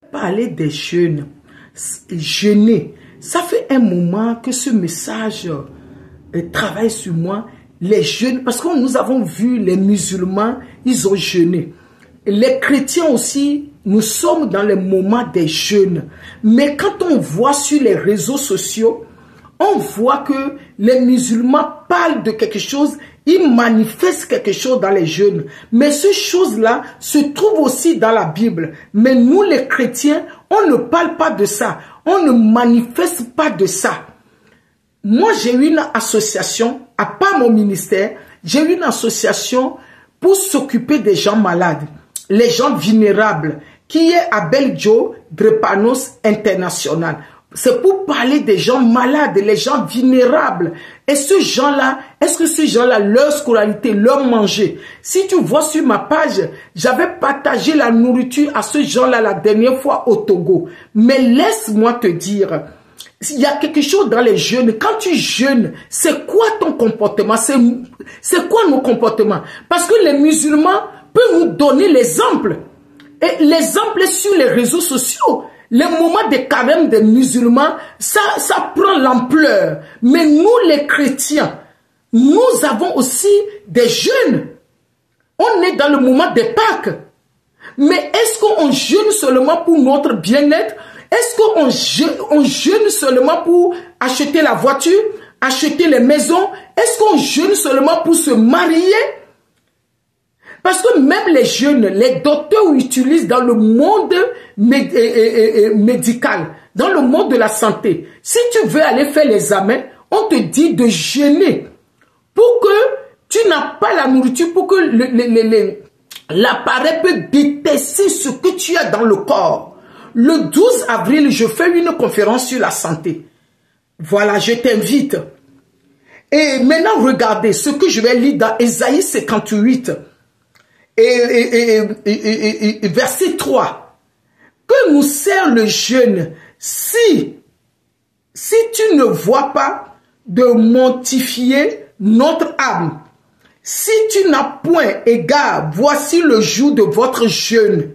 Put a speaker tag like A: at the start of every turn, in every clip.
A: Parler des jeunes, jeûner, ça fait un moment que ce message travaille sur moi. Les jeunes, parce que nous avons vu les musulmans, ils ont jeûné. Les chrétiens aussi, nous sommes dans le moment des jeûnes. Mais quand on voit sur les réseaux sociaux, on voit que les musulmans parlent de quelque chose, ils manifestent quelque chose dans les jeûnes. Mais ces choses-là se trouvent aussi dans la Bible. Mais nous, les chrétiens, on ne parle pas de ça. On ne manifeste pas de ça. Moi, j'ai une association, à part mon ministère, j'ai une association pour s'occuper des gens malades, les gens vulnérables, qui est Abel Joe Drepanos International. C'est pour parler des gens malades, les gens vulnérables. Et ces gens-là, est-ce que ces gens-là, leur scolarité, leur manger, si tu vois sur ma page, j'avais partagé la nourriture à ces gens-là la dernière fois au Togo. Mais laisse-moi te dire, il y a quelque chose dans les jeûnes. Quand tu jeûnes, c'est quoi ton comportement? C'est quoi nos comportements? Parce que les musulmans peuvent nous donner l'exemple. Et l'exemple est sur les réseaux sociaux. Les moments de carême des musulmans, ça prend l'ampleur. Mais nous, les chrétiens, nous avons aussi des jeûnes. On est dans le moment des Pâques. Mais est-ce qu'on jeûne seulement pour notre bien-être? Est-ce qu'on jeûne seulement pour acheter la voiture, acheter les maisons? Est-ce qu'on jeûne seulement pour se marier? Parce que même les jeunes, les docteurs utilisent dans le monde médical, dans le monde de la santé. Si tu veux aller faire l'examen, on te dit de jeûner pour que tu n'as pas la nourriture, pour que l'appareil peut détecter ce que tu as dans le corps. Le 12 avril, je fais une conférence sur la santé. Voilà, je t'invite. Et maintenant, regardez ce que je vais lire dans Ésaïe 58. Verset 3, que nous sert le jeûne si tu ne vois pas de mortifier notre âme, si tu n'as point égard, voici le jour de votre jeûne.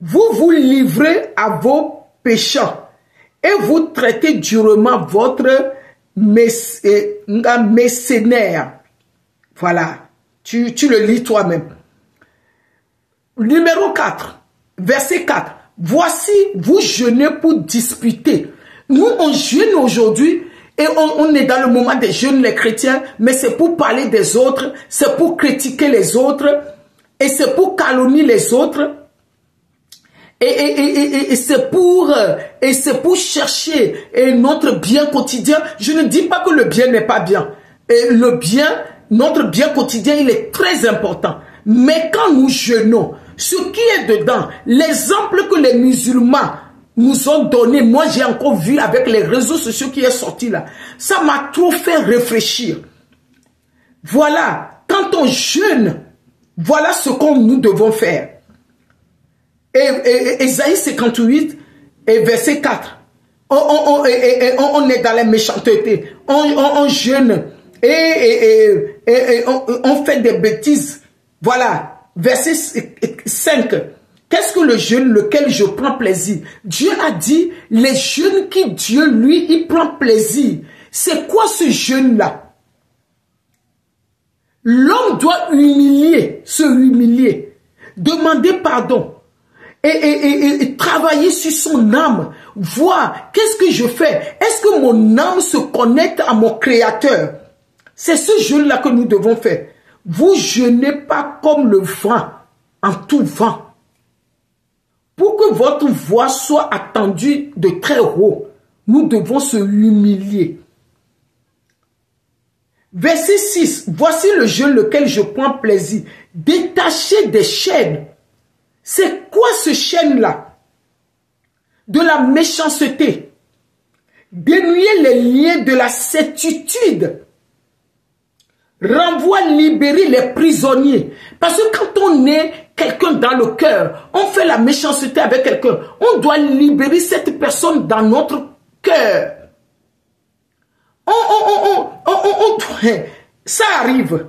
A: Vous vous livrez à vos péchants et vous traitez durement votre mercenaire. Voilà. Tu le lis toi-même. Numéro 4, verset 4. Voici, vous jeûnez pour disputer. Nous, on jeûne aujourd'hui et on est dans le moment des jeûnes, les chrétiens, mais c'est pour parler des autres, c'est pour critiquer les autres, et c'est pour calomnier les autres, et c'est pour chercher notre bien quotidien. Je ne dis pas que le bien n'est pas bien. Et le bien, notre bien quotidien, il est très important. Mais quand nous jeûnons, ce qui est dedans, l'exemple que les musulmans nous ont donné, moi j'ai encore vu avec les réseaux sociaux qui est sorti là, ça m'a trop fait réfléchir. Voilà, quand on jeûne, voilà ce que nous devons faire. Ésaïe 58 et verset 4. On est dans la méchanceté. On jeûne. Et on fait des bêtises. Voilà, verset 5. Qu'est-ce que le jeûne lequel je prends plaisir? Dieu a dit, les jeûnes qui Dieu, lui, il prend plaisir. C'est quoi ce jeûne-là? L'homme doit se humilier, demander pardon et travailler sur son âme. Voir, qu'est-ce que je fais? Est-ce que mon âme se connecte à mon Créateur? C'est ce jeûne-là que nous devons faire. Vous jeûnez pas comme le vent, en tout vent. Pour que votre voix soit attendue de très haut, nous devons se humilier. Verset 6. Voici le jeûne lequel je prends plaisir. Détacher des chaînes. C'est quoi ce chaîne-là? De la méchanceté. Dénuer les liens de la certitude. Renvoie, libérer les prisonniers. Parce que quand on est quelqu'un dans le cœur, on fait la méchanceté avec quelqu'un, on doit libérer cette personne dans notre cœur. Ça arrive.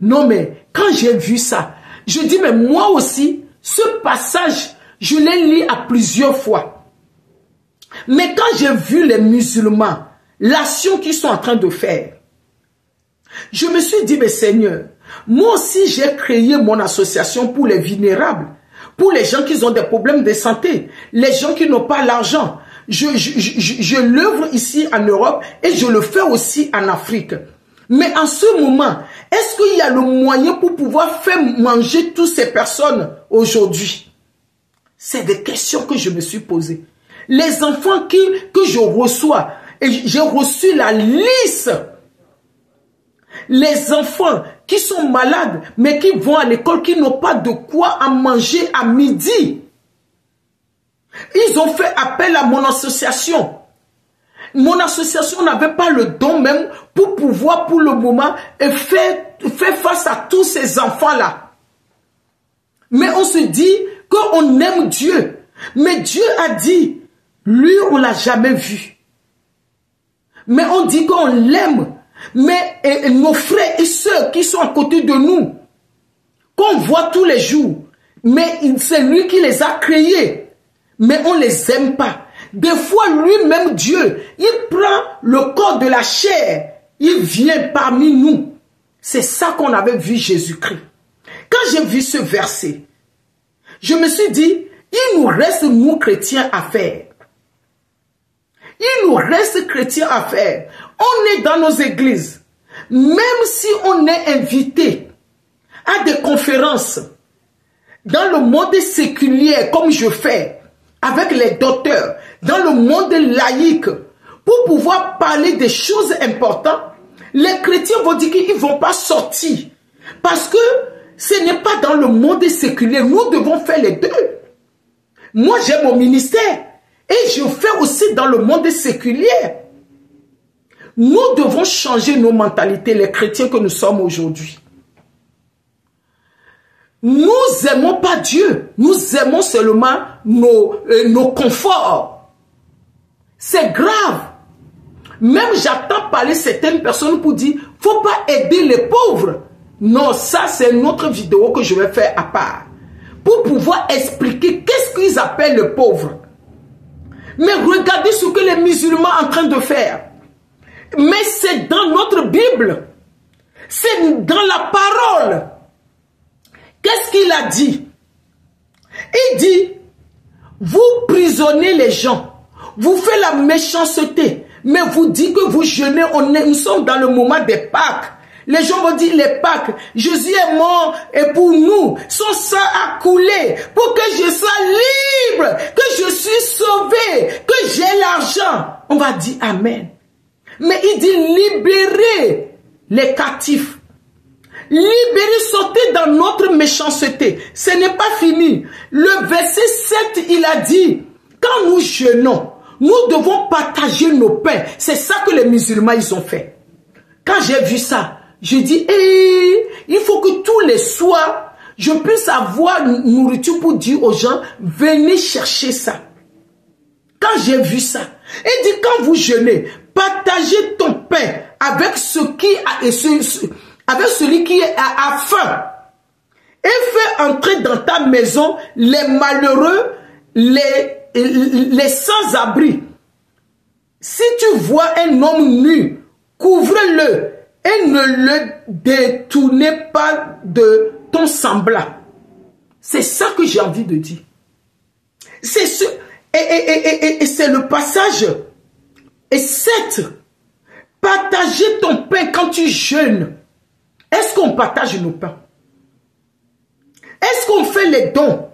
A: Non mais, quand j'ai vu ça, je dis mais moi aussi, ce passage Je l'ai lu à plusieurs fois. Mais quand j'ai vu les musulmans, l'action qu'ils sont en train de faire, je me suis dit, mais Seigneur, moi aussi j'ai créé mon association pour les vulnérables, pour les gens qui ont des problèmes de santé, les gens qui n'ont pas l'argent. Je l'œuvre ici en Europe et je le fais aussi en Afrique. Mais en ce moment, est-ce qu'il y a le moyen pour pouvoir faire manger toutes ces personnes aujourd'hui? C'est des questions que je me suis posées. Les enfants que je reçois, et j'ai reçu la liste. Les enfants qui sont malades, mais qui vont à l'école, qui n'ont pas de quoi à manger à midi. Ils ont fait appel à mon association. Mon association n'avait pas le don même pour pouvoir, pour le moment, faire face à tous ces enfants-là. Mais on se dit qu'on aime Dieu. Mais Dieu a dit, lui, on ne l'a jamais vu. Mais on dit qu'on l'aime. Mais nos frères et sœurs qui sont à côté de nous, qu'on voit tous les jours, mais c'est lui qui les a créés. Mais on ne les aime pas. Des fois, lui-même, Dieu, il prend le corps de la chair, il vient parmi nous. C'est ça qu'on avait vu Jésus-Christ. Quand j'ai vu ce verset, je me suis dit, il nous reste, nous, chrétiens, à faire. Il nous reste, chrétiens, à faire. On est dans nos églises. Même si on est invité à des conférences dans le monde séculier, comme je fais, avec les docteurs, dans le monde laïque, pour pouvoir parler des choses importantes, les chrétiens vont dire qu'ils ne vont pas sortir. Parce que ce n'est pas dans le monde séculier. Nous devons faire les deux. Moi, j'ai mon ministère. Et je fais aussi dans le monde séculier. Nous devons changer nos mentalités, les chrétiens que nous sommes aujourd'hui. Nous n'aimons pas Dieu. Nous aimons seulement nos conforts. C'est grave. Même j'entends parler certaines personnes pour dire, faut pas aider les pauvres. Non, ça c'est une autre vidéo que je vais faire à part. Pour pouvoir expliquer qu'est-ce qu'ils appellent le pauvre. Mais regardez ce que les musulmans sont en train de faire. Mais c'est dans notre Bible. C'est dans la parole. Qu'est-ce qu'il a dit? Il dit, vous prisonnez les gens. Vous faites la méchanceté. Mais vous dites que vous jeûnez. Nous sommes dans le moment des Pâques. Les gens vont dire les Pâques. Jésus est mort et pour nous, son sang a coulé pour que je sois libre, que je suis sauvé, que j'ai l'argent. On va dire Amen. Mais il dit libérez les captifs. Libérez, sortez dans notre méchanceté. Ce n'est pas fini. Le verset 7, il a dit, quand nous jeûnons, nous devons partager nos pains. C'est ça que les musulmans, ils ont fait. Quand j'ai vu ça, je dis, il faut que tous les soirs, je puisse avoir nourriture pour dire aux gens, venez chercher ça. Quand j'ai vu ça, il dit, quand vous jeûnez, partagez ton pain avec avec celui qui a faim. Et fais entrer dans ta maison les malheureux, les sans-abri. Si tu vois un homme nu, couvre-le et ne le détournez pas de ton semblable. C'est ça que j'ai envie de dire. C'est ce, et c'est le passage. Et 7. Partager ton pain quand tu jeûnes. Est-ce qu'on partage nos pains? Est-ce qu'on fait les dons?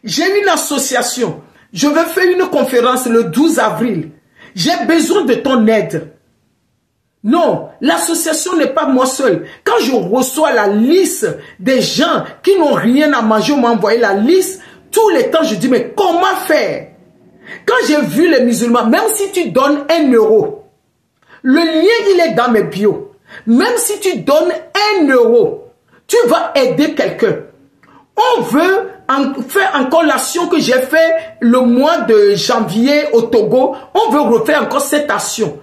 A: J'ai une association. Je vais faire une conférence le 12 avril. J'ai besoin de ton aide. Non, l'association n'est pas moi seul. Quand je reçois la liste des gens qui n'ont rien à manger, on m'a envoyé la liste. Tous les temps, je dis, mais comment faire? Quand j'ai vu les musulmans, même si tu donnes 1 euro, le lien, il est dans mes bios. Même si tu donnes 1 euro, tu vas aider quelqu'un. On veut faire encore l'action que j'ai fait le mois de janvier au Togo. On veut refaire encore cette action.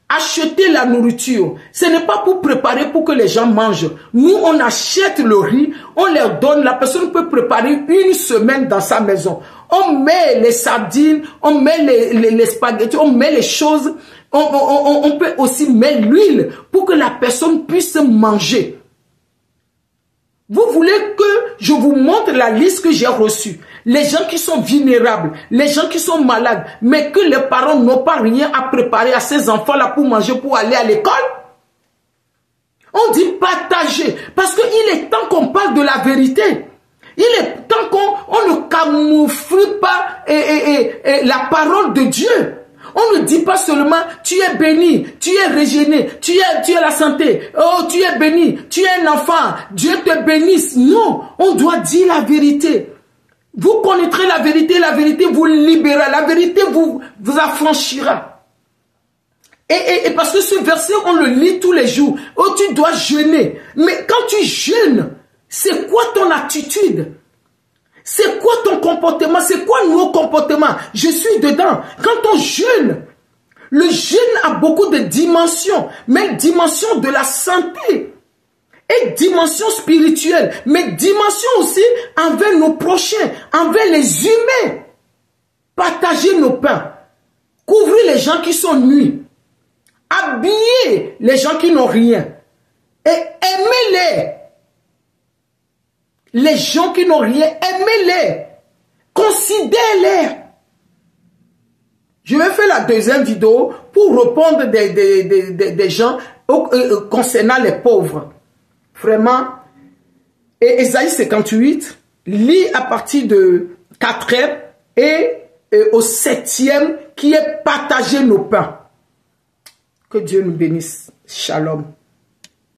A: Acheter la nourriture, ce n'est pas pour préparer pour que les gens mangent. Nous, on achète le riz, on leur donne, la personne peut préparer une semaine dans sa maison. On met les sardines, on met les spaghettis, on met les choses. On peut aussi mettre l'huile pour que la personne puisse manger. Vous voulez que je vous montre la liste que j'ai reçue? Les gens qui sont vulnérables, les gens qui sont malades, mais que les parents n'ont pas rien à préparer à ces enfants-là pour manger, pour aller à l'école. On dit partager, parce qu'il est temps qu'on parle de la vérité. Il est temps qu'on ne camoufle pas la parole de Dieu. On ne dit pas seulement, tu es béni, tu es régéné, tu es la santé, oh tu es béni, tu es un enfant, Dieu te bénisse. Non, on doit dire la vérité. Vous connaîtrez la vérité vous libérera, la vérité vous affranchira. Et parce que ce verset, on le lit tous les jours. Oh, tu dois jeûner. Mais quand tu jeûnes, c'est quoi ton attitude? C'est quoi ton comportement? C'est quoi nos comportements? Je suis dedans. Quand on jeûne, le jeûne a beaucoup de dimensions, mais dimension de la santé et dimension spirituelle, mais dimension aussi envers nos prochains, envers les humains. Partager nos pains, couvrir les gens qui sont nus, habiller les gens qui n'ont rien et aimer-les. Les gens qui n'ont rien, aimez-les, considérez-les. Je vais faire la deuxième vidéo pour répondre des gens concernant les pauvres. Vraiment. Et Ésaïe 58, lit à partir de 4e et au 7e qui est partager nos pains. Que Dieu nous bénisse. Shalom.